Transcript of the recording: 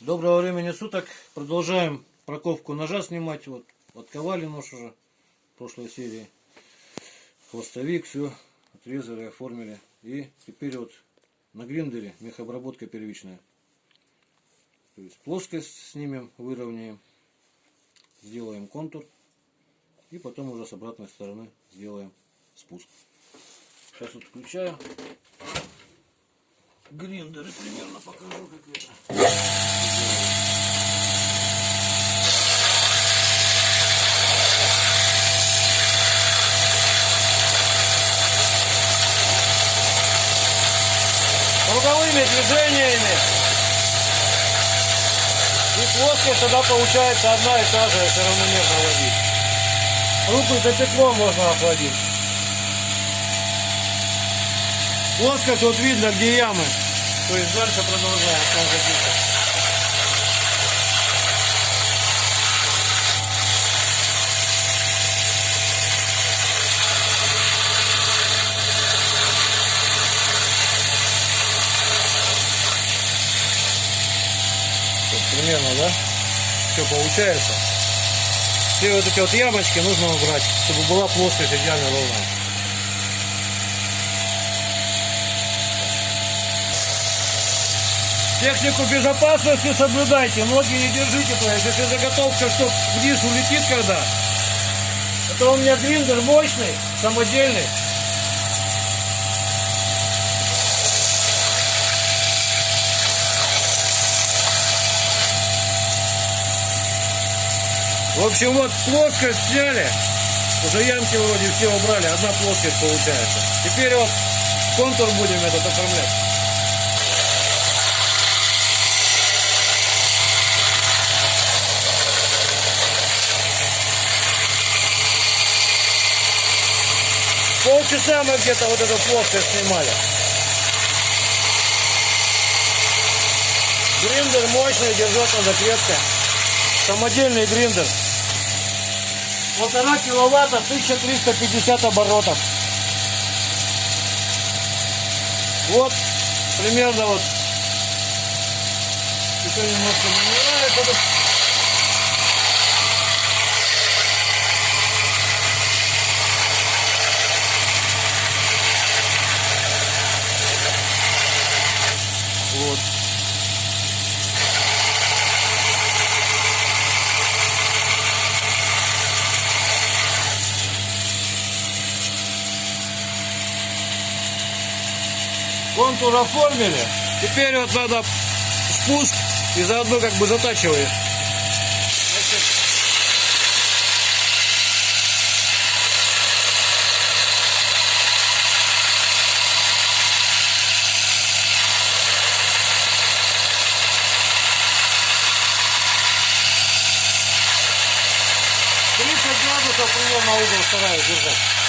Доброго времени суток. Продолжаем проковку ножа снимать. Вот отковали нож уже в прошлой серии. Хвостовик, все отрезали, оформили. И теперь вот на гриндере мехобработка первичная. То есть плоскость снимем, выровняем, сделаем контур. И потом уже с обратной стороны сделаем спуск. Сейчас вот включаю. Гриндеры примерно покажу, как это. Круговыми движениями. И плоскость тогда получается одна и та же, если равномерно водить. Руку за петлом можно охладить. Плоскость вот видно, где ямы. То есть дальше продолжаем. Вот примерно, да? Все получается. Все вот эти вот ямочки нужно убрать, чтобы была плоскость идеально ровная. Технику безопасности соблюдайте, ноги не держите, то есть если заготовка что вниз улетит когда, это у меня гриндер мощный, самодельный. В общем, вот плоскость сняли, уже ямки вроде все убрали, одна плоскость получается. Теперь вот контур будем этот оформлять. Полчаса мы где-то вот эту плоскость снимали. Гриндер мощный, держать надо крепко. Самодельный гриндер. 1,5 киловатта, 1350 оборотов. Вот, примерно вот. Еще немножко не нравится. Вот. Контур оформили. Теперь вот надо спуск и заодно как бы затачиваем. Примерно угол стараюсь держать.